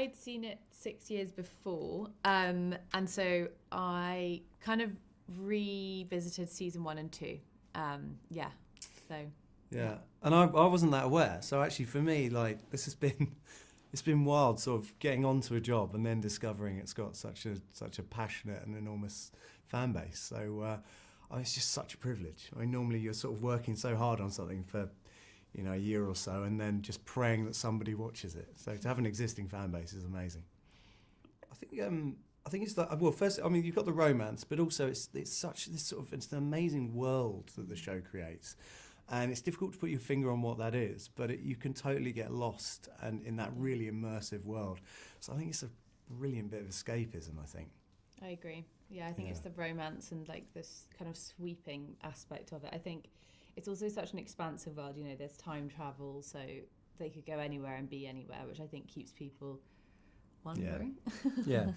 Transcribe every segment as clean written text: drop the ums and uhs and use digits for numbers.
I'd seen it 6 years before, and so I kind of revisited season 1 and 2. Yeah, and I wasn't that aware. So actually, for me, like it's been wild, sort of getting onto a job and then discovering it's got such a passionate and enormous fan base. So it's just such a privilege. I mean, normally you're sort of working so hard on something for a year or so, and then just praying that somebody watches it. So to have an existing fan base is amazing. I think it's like, well, first, I mean, you've got the romance, but also it's an amazing world that the show creates. And it's difficult to put your finger on what that is, but you can totally get lost and in that really immersive world. So I think it's a brilliant bit of escapism, I think. I agree. Yeah, I think it's the romance and like this kind of sweeping aspect of it. I think it's also such an expansive world. There's time travel, so they could go anywhere and be anywhere, which I think keeps people wondering. Yeah.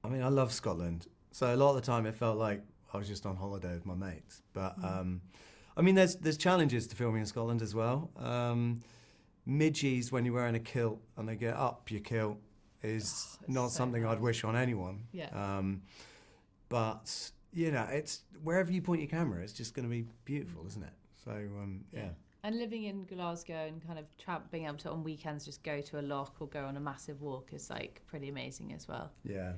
I mean, I love Scotland. So a lot of the time it felt like I was just on holiday with my mates. But I mean, there's challenges to filming in Scotland as well. Midges, when you're wearing a kilt and they get up your kilt, is not so something I'd wish on anyone. Yeah. But it's wherever you point your camera, it's just going to be beautiful, isn't it? So yeah. And living in Glasgow and kind of being able to on weekends just go to a loch or go on a massive walk is like pretty amazing as well. Yeah.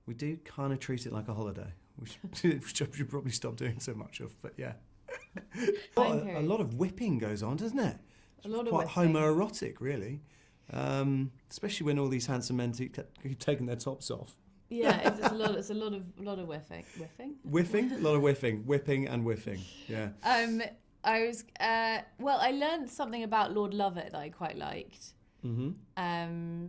We do kind of treat it like a holiday, which I should probably stop doing so much of, but yeah. A lot of whipping goes on, doesn't it? A lot of quite whipping. homoerotic, really. Especially when all these handsome men keep taking their tops off. Yeah, it's a lot of whiffing. Whiffing? A lot of whiffing. Whipping and whiffing, yeah. I learned something about Lord Lovett that I quite liked. Mm-hmm.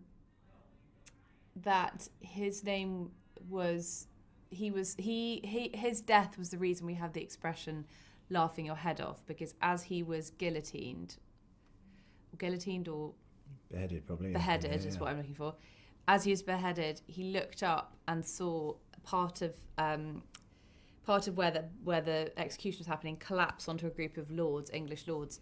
That his name was, his death was the reason we have the expression laughing your head off, because as he was guillotined or beheaded, probably. Beheaded is what I'm looking for. As he was beheaded, he looked up and saw part of where the execution was happening collapse onto a group of lords, English lords,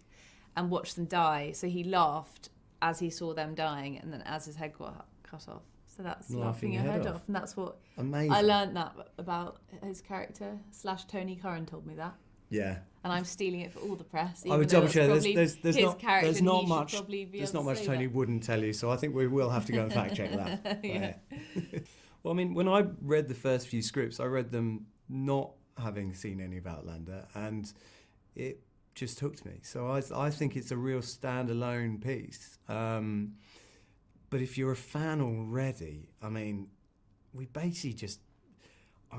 and watched them die. So he laughed as he saw them dying, and then as his head got cut off. So that's laughing your head off. And that's what amazing. I learned that about his character / Tony Curran told me that. Yeah. And I'm stealing it for all the press. I would double check. There's not much Tony wouldn't tell you, so I think we will have to go and fact check that. Yeah. Well, I mean, when I read the first few scripts, I read them not having seen any of Outlander, and it just hooked me. So I think it's a real standalone piece. But if you're a fan already, I mean, we basically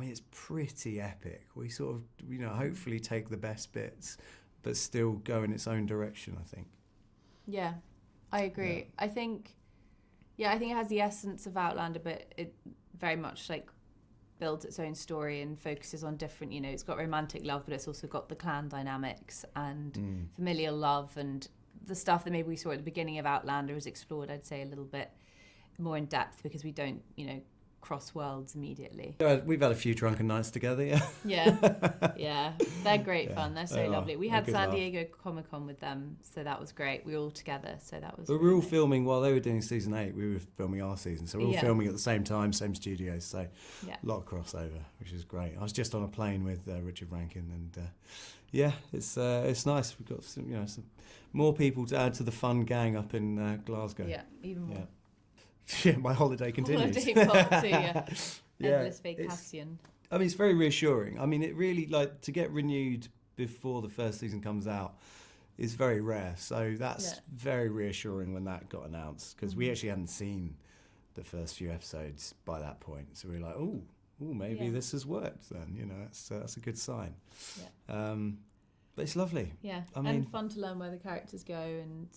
it's pretty epic. We sort of, hopefully take the best bits, but still go in its own direction, I think. Yeah, I agree. Yeah. I think it has the essence of Outlander, but it very much like builds its own story and focuses on different, it's got romantic love, but it's also got the clan dynamics and familial love, and the stuff that maybe we saw at the beginning of Outlander is explored, I'd say, a little bit more in depth, because we don't, cross worlds immediately. We've had a few drunken nights together, yeah. Yeah. They're great fun. They're so lovely. We had San Diego Comic-Con with them, so that was great. We were all together, so that was. But we were all filming while they were doing season 8. We were filming our season, so we were all filming at the same time, same studios. So a lot of crossover, which is great. I was just on a plane with Richard Rankin, and it's nice. We've got some more people to add to the fun gang up in Glasgow. Yeah, even more. Yeah, my holiday continues. Holiday part 2, yeah. Endless vacation. It's very reassuring. I mean, it really, to get renewed before the first season comes out is very rare. So that's very reassuring when that got announced, because we actually hadn't seen the first few episodes by that point. So we were like, maybe this has worked then. That's a good sign. Yeah. But it's lovely. Yeah, and fun to learn where the characters go and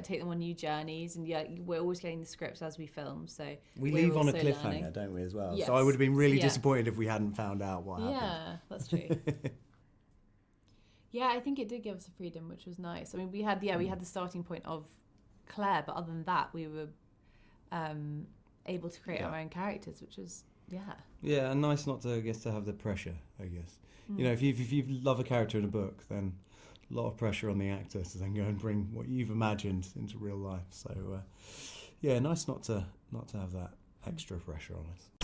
take them on new journeys. And we're always getting the scripts as we film, so we leave on a cliffhanger, don't we, as well? Yes. So I would have been really disappointed if we hadn't found out what happened. Yeah, that's true. Yeah, I think it did give us a freedom, which was nice. I mean, we had the starting point of Claire, but other than that, we were able to create our own characters, which was and nice not to, I guess, to have the pressure, I guess. If you love a character in a book, then lot of pressure on the actor to then go and bring what you've imagined into real life. So, yeah, nice not to have that extra pressure on us.